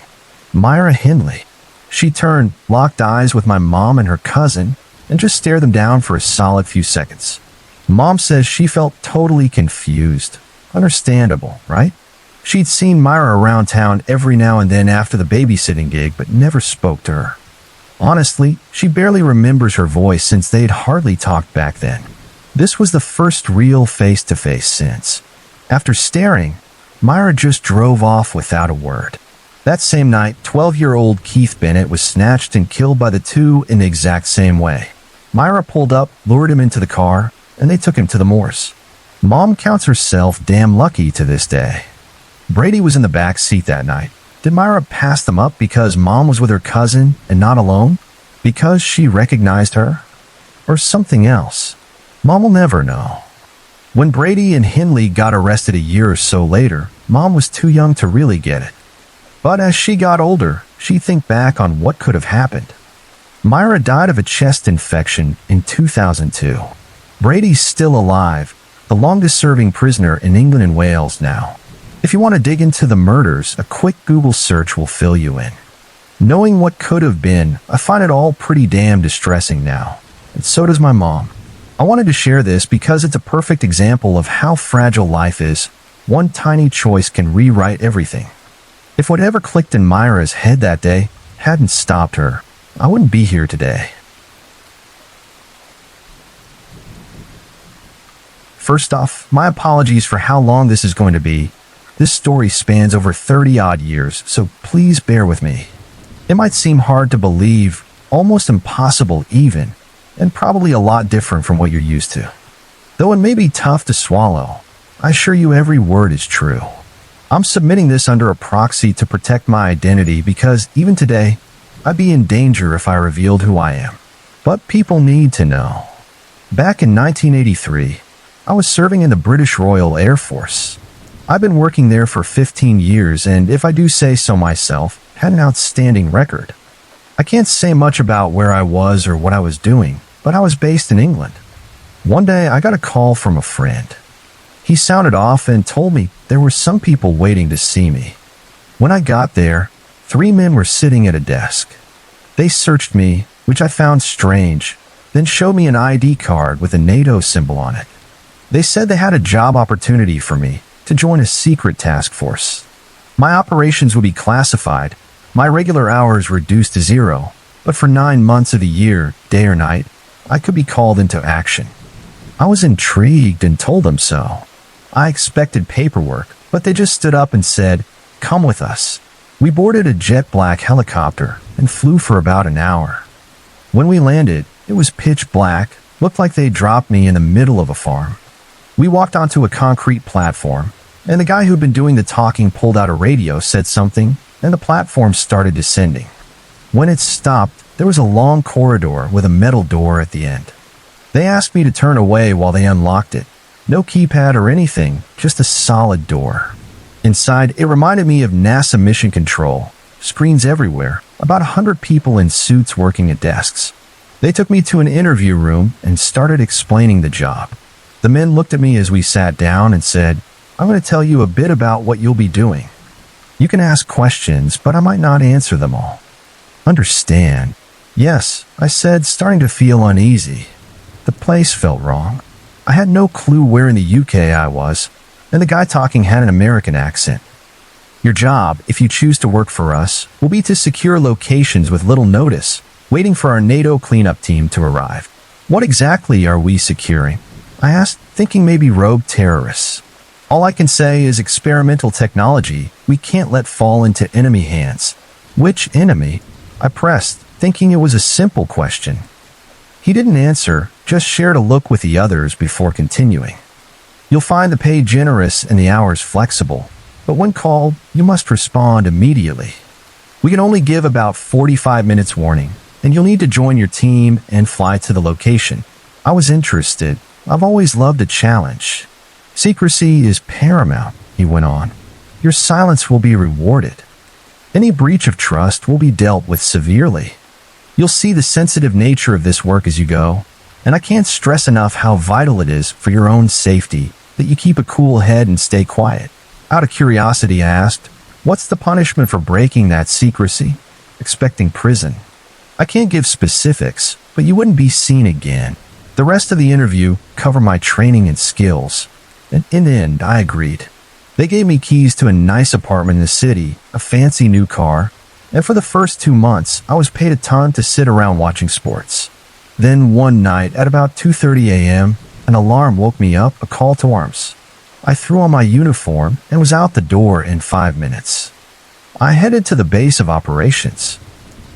Myra Hindley. She turned, locked eyes with my mom and her cousin, and just stared them down for a solid few seconds. Mom says she felt totally confused. Understandable, right? She'd seen Myra around town every now and then after the babysitting gig, but never spoke to her. Honestly, she barely remembers her voice since they'd hardly talked back then. This was the first real face-to-face since. After staring, Myra just drove off without a word. That same night, 12-year-old Keith Bennett was snatched and killed by the two in the exact same way. Myra pulled up, lured him into the car, and they took him to the Moors. Mom counts herself damn lucky to this day. Brady was in the back seat that night. Did Myra pass them up because Mom was with her cousin and not alone? Because she recognized her? Or something else? Mom will never know. When Brady and Henley got arrested a year or so later, Mom was too young to really get it. But as she got older, she'd think back on what could have happened. Myra died of a chest infection in 2002. Brady's still alive, the longest-serving prisoner in England and Wales now. If you want to dig into the murders, a quick Google search will fill you in. Knowing what could have been, I find it all pretty damn distressing now. And so does my mom. I wanted to share this because it's a perfect example of how fragile life is. One tiny choice can rewrite everything. If whatever clicked in Myra's head that day hadn't stopped her, I wouldn't be here today. First off, my apologies for how long this is going to be. This story spans over 30-odd years, so please bear with me. It might seem hard to believe, almost impossible even, and probably a lot different from what you're used to. Though it may be tough to swallow, I assure you every word is true. I'm submitting this under a proxy to protect my identity because even today, I'd be in danger if I revealed who I am. But people need to know. Back in 1983, I was serving in the British Royal Air Force. I've been working there for 15 years and, if I do say so myself, had an outstanding record. I can't say much about where I was or what I was doing, but I was based in England. One day, I got a call from a friend. He sounded off and told me there were some people waiting to see me. When I got there, 3 men were sitting at a desk. They searched me, which I found strange, then showed me an ID card with a NATO symbol on it. They said they had a job opportunity for me to join a secret task force. My operations would be classified, my regular hours reduced to 0, but for 9 months of the year, day or night, I could be called into action. I was intrigued and told them so. I expected paperwork, but they just stood up and said, "Come with us." We boarded a jet black helicopter and flew for about an hour. When we landed, it was pitch black, looked like they dropped me in the middle of a farm. We walked onto a concrete platform, and the guy who'd been doing the talking pulled out a radio, said something, and the platform started descending. When it stopped, there was a long corridor with a metal door at the end. They asked me to turn away while they unlocked it. No keypad or anything, just a solid door. Inside, it reminded me of NASA Mission Control. Screens everywhere, about 100 people in suits working at desks. They took me to an interview room and started explaining the job. The men looked at me as we sat down and said, "I'm going to tell you a bit about what you'll be doing. You can ask questions, but I might not answer them all." "Understand?" "Yes," I said, starting to feel uneasy. The place felt wrong. I had no clue where in the UK I was, and the guy talking had an American accent. "Your job, if you choose to work for us, will be to secure locations with little notice, waiting for our NATO cleanup team to arrive." "What exactly are we securing?" I asked, thinking maybe rogue terrorists. "All I can say is experimental technology we can't let fall into enemy hands." "Which enemy?" I pressed, thinking it was a simple question. He didn't answer, just shared a look with the others before continuing. "You'll find the pay generous and the hours flexible, but when called, you must respond immediately. We can only give about 45 minutes warning, and you'll need to join your team and fly to the location." I was interested. I've always loved a challenge. "Secrecy is paramount," he went on. "Your silence will be rewarded. Any breach of trust will be dealt with severely. You'll see the sensitive nature of this work as you go, and I can't stress enough how vital it is for your own safety that you keep a cool head and stay quiet." Out of curiosity, I asked, "What's the punishment for breaking that secrecy?" "Expecting prison." "I can't give specifics, but you wouldn't be seen again." The rest of the interview covered my training and skills, and in the end, I agreed. They gave me keys to a nice apartment in the city, a fancy new car, and for the first 2 months, I was paid a ton to sit around watching sports. Then one night at about 2:30 a.m., an alarm woke me up, a call to arms. I threw on my uniform and was out the door in 5 minutes. I headed to the base of operations.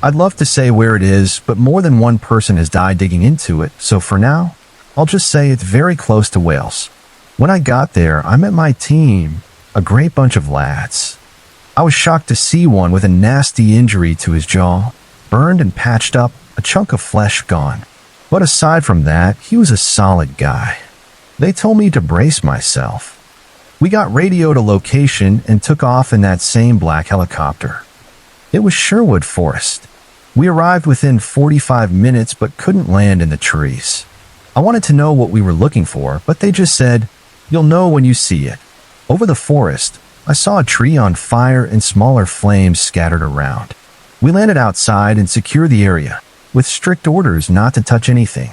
I'd love to say where it is, but more than one person has died digging into it, so for now, I'll just say it's very close to Wales. When I got there, I met my team, a great bunch of lads. I was shocked to see one with a nasty injury to his jaw, burned and patched up, a chunk of flesh gone. But aside from that, he was a solid guy. They told me to brace myself. We got radioed a location and took off in that same black helicopter. It was Sherwood Forest. We arrived within 45 minutes but couldn't land in the trees. I wanted to know what we were looking for, but they just said, "You'll know when you see it." Over the forest, I saw a tree on fire and smaller flames scattered around. We landed outside and secured the area, with strict orders not to touch anything.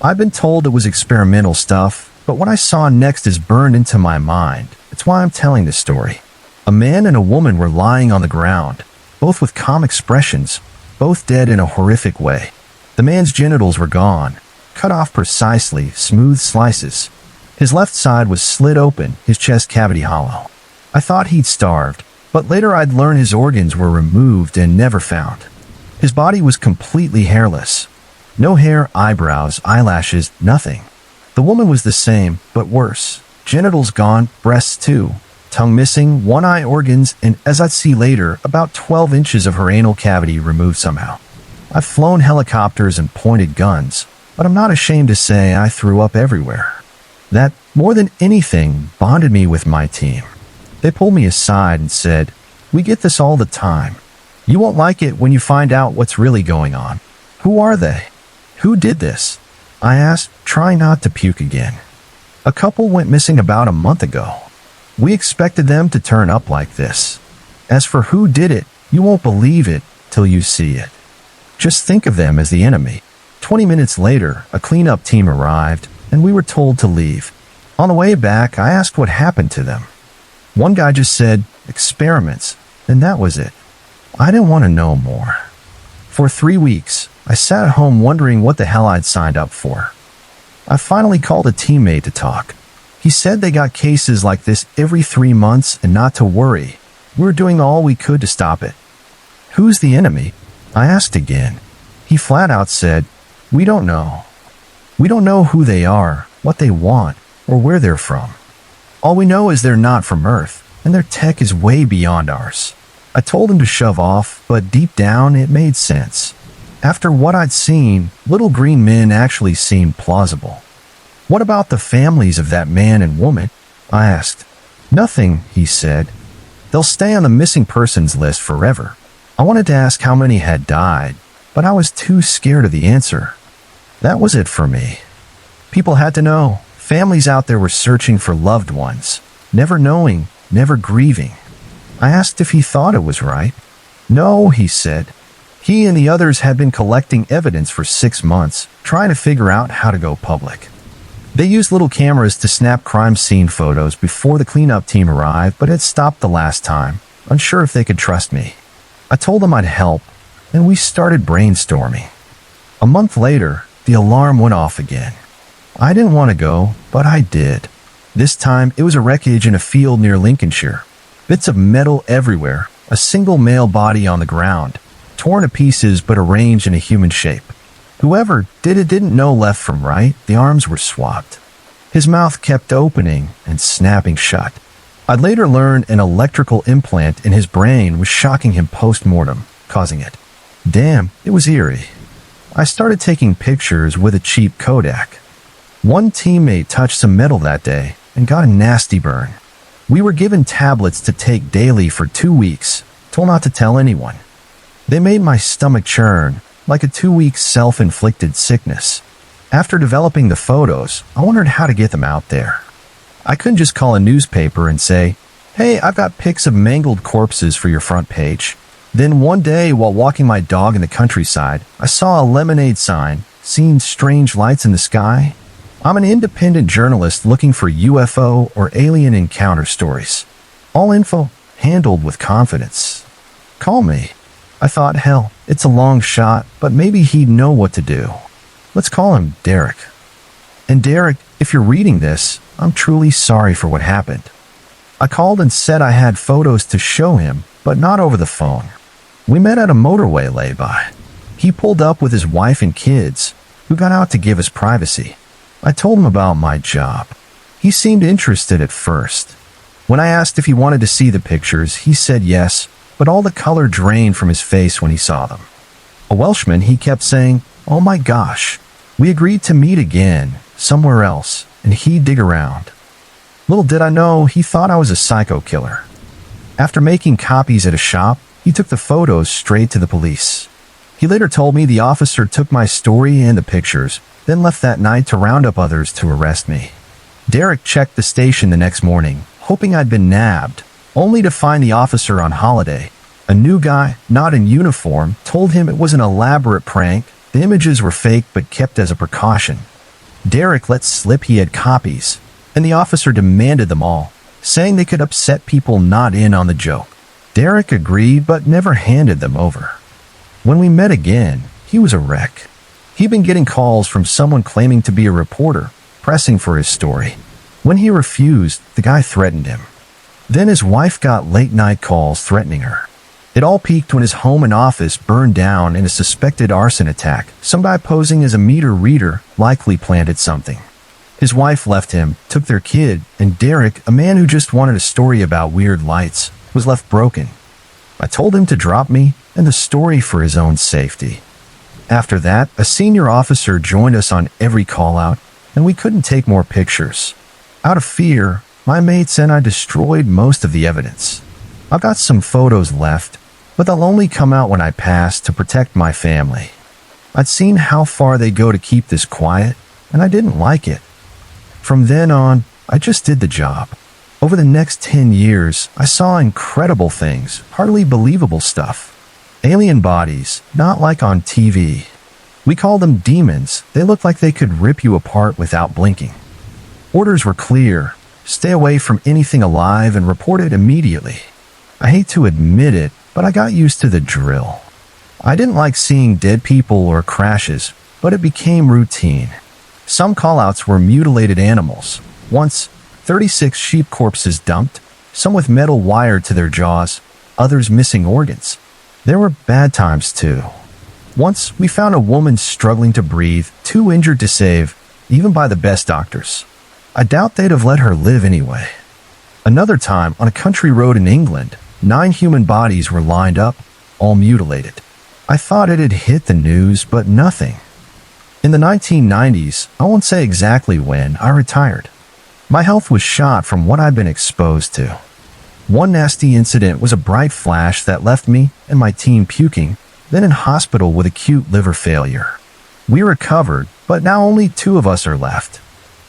I've been told it was experimental stuff, but what I saw next is burned into my mind. It's why I'm telling this story. A man and a woman were lying on the ground, both with calm expressions, both dead in a horrific way. The man's genitals were gone, cut off precisely, smooth slices. His left side was slit open, his chest cavity hollow. I thought he'd starved, but later I'd learn his organs were removed and never found. His body was completely hairless. No hair, eyebrows, eyelashes, nothing. The woman was the same, but worse. Genitals gone, breasts too, tongue missing, one eye organs, and as I'd see later, about 12 inches of her anal cavity removed somehow. I've flown helicopters and pointed guns, but I'm not ashamed to say I threw up everywhere. That, more than anything, bonded me with my team. They pulled me aside and said, "We get this all the time. You won't like it when you find out what's really going on. Who are they? Who did this?" I asked, trying not to puke again. A couple went missing about a month ago. We expected them to turn up like this. As for who did it, you won't believe it till you see it. Just think of them as the enemy. 20 minutes later, a cleanup team arrived, and we were told to leave. On the way back, I asked what happened to them. One guy just said, "Experiments," and that was it. I didn't want to know more. For 3 weeks, I sat at home wondering what the hell I'd signed up for. I finally called a teammate to talk. He said they got cases like this every 3 months and not to worry. We were doing all we could to stop it. "Who's the enemy?" I asked again. He flat out said, "We don't know. We don't know who they are, what they want, or where they're from. All we know is they're not from Earth, and their tech is way beyond ours." I told him to shove off, but deep down it made sense. After what I'd seen, little green men actually seemed plausible. "What about the families of that man and woman?" I asked. "Nothing," he said. "They'll stay on the missing persons list forever." I wanted to ask how many had died, but I was too scared of the answer. That was it for me. People had to know. Families out there were searching for loved ones, never knowing, never grieving. I asked if he thought it was right. "No," he said. He and the others had been collecting evidence for 6 months, trying to figure out how to go public. They used little cameras to snap crime scene photos before the cleanup team arrived, but had stopped the last time, unsure if they could trust me. I told them I'd help, and we started brainstorming. A month later, the alarm went off again. I didn't want to go, but I did. This time, it was a wreckage in a field near Lincolnshire. Bits of metal everywhere, a single male body on the ground, torn to pieces but arranged in a human shape. Whoever did it didn't know left from right, the arms were swapped. His mouth kept opening and snapping shut. I'd later learn an electrical implant in his brain was shocking him post-mortem, causing it. Damn, it was eerie. I started taking pictures with a cheap Kodak. One teammate touched some metal that day and got a nasty burn. We were given tablets to take daily for 2 weeks, told not to tell anyone. They made my stomach churn, like a 2-week self-inflicted sickness. After developing the photos, I wondered how to get them out there. I couldn't just call a newspaper and say, "Hey, I've got pics of mangled corpses for your front page." Then one day, while walking my dog in the countryside, I saw a lemonade sign, seen strange lights in the sky. I'm an independent journalist looking for UFO or alien encounter stories. All info handled with confidence. Call me. I thought, hell, it's a long shot, but maybe he'd know what to do. Let's call him Derek. And Derek, if you're reading this, I'm truly sorry for what happened. I called and said I had photos to show him, but not over the phone. We met at a motorway lay-by. He pulled up with his wife and kids, who got out to give us privacy. I told him about my job. He seemed interested at first. When I asked if he wanted to see the pictures, he said yes, but all the color drained from his face when he saw them. A Welshman, he kept saying, "Oh my gosh." We agreed to meet again, somewhere else, and he'd dig around. Little did I know, he thought I was a psycho killer. After making copies at a shop, he took the photos straight to the police. He later told me the officer took my story and the pictures, then left that night to round up others to arrest me. Derek checked the station the next morning, hoping I'd been nabbed, only to find the officer on holiday. A new guy, not in uniform, told him it was an elaborate prank. The images were fake but kept as a precaution. Derek let slip he had copies, and the officer demanded them all, saying they could upset people not in on the joke. Derek agreed but never handed them over. When we met again, he was a wreck. He'd been getting calls from someone claiming to be a reporter, pressing for his story. When he refused, the guy threatened him. Then his wife got late-night calls threatening her. It all peaked when his home and office burned down in a suspected arson attack. Some guy posing as a meter reader likely planted something. His wife left him, took their kid, and Derek, a man who just wanted a story about weird lights, was left broken. I told him to drop me and the story for his own safety. After that, a senior officer joined us on every call-out, and we couldn't take more pictures. Out of fear, my mates and I destroyed most of the evidence. I've got some photos left, but they'll only come out when I pass to protect my family. I'd seen how far they go to keep this quiet, and I didn't like it. From then on, I just did the job. Over the next 10 years, I saw incredible things, hardly believable stuff. Alien bodies, not like on TV. We called them demons. They looked like they could rip you apart without blinking. Orders were clear. Stay away from anything alive and report it immediately. I hate to admit it, but I got used to the drill. I didn't like seeing dead people or crashes, but it became routine. Some callouts were mutilated animals. Once, 36 sheep corpses dumped, some with metal wired to their jaws, others missing organs. There were bad times too. Once, we found a woman struggling to breathe, too injured to save, even by the best doctors. I doubt they'd have let her live anyway. Another time, on a country road in England, 9 human bodies were lined up, all mutilated. I thought it had hit the news, but nothing. In the 1990s, I won't say exactly when, I retired. My health was shot from what I'd been exposed to. One nasty incident was a bright flash that left me and my team puking, then in hospital with acute liver failure. We recovered, but now only 2 of us are left.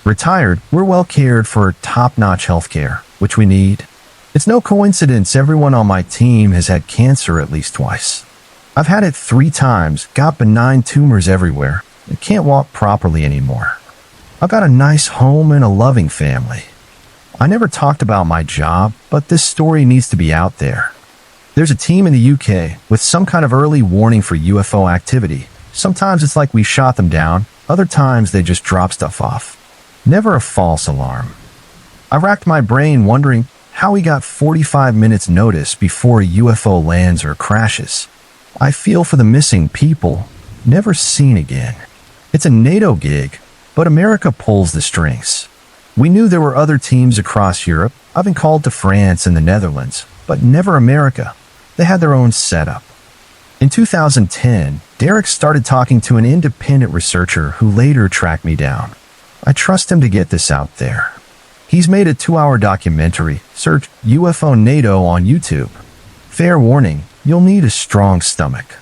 Retired, we're well cared for top-notch healthcare, which we need. It's no coincidence everyone on my team has had cancer at least twice. I've had it 3 times, got benign tumors everywhere, and can't walk properly anymore. I've got a nice home and a loving family. I never talked about my job, but this story needs to be out there. There's a team in the UK with some kind of early warning for UFO activity. Sometimes it's like we shot them down, other times they just drop stuff off. Never a false alarm. I racked my brain wondering how we got 45 minutes notice before a UFO lands or crashes. I feel for the missing people, never seen again. It's a NATO gig, but America pulls the strings. We knew there were other teams across Europe. I've been called to France and the Netherlands, but never America. They had their own setup. In 2010, Derek started talking to an independent researcher who later tracked me down. I trust him to get this out there. He's made a 2-hour documentary. Search UFO NATO on YouTube. Fair warning, you'll need a strong stomach.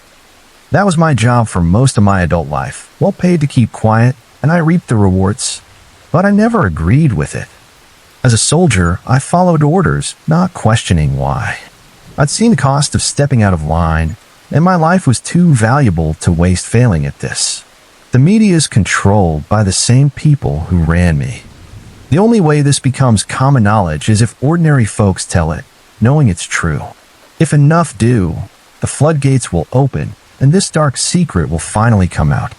That was my job for most of my adult life, well paid to keep quiet, and I reaped the rewards. But I never agreed with it. As a soldier, I followed orders, not questioning why. I'd seen the cost of stepping out of line, and my life was too valuable to waste failing at this. The media is controlled by the same people who ran me. The only way this becomes common knowledge is if ordinary folks tell it, knowing it's true. If enough do, the floodgates will open, and this dark secret will finally come out.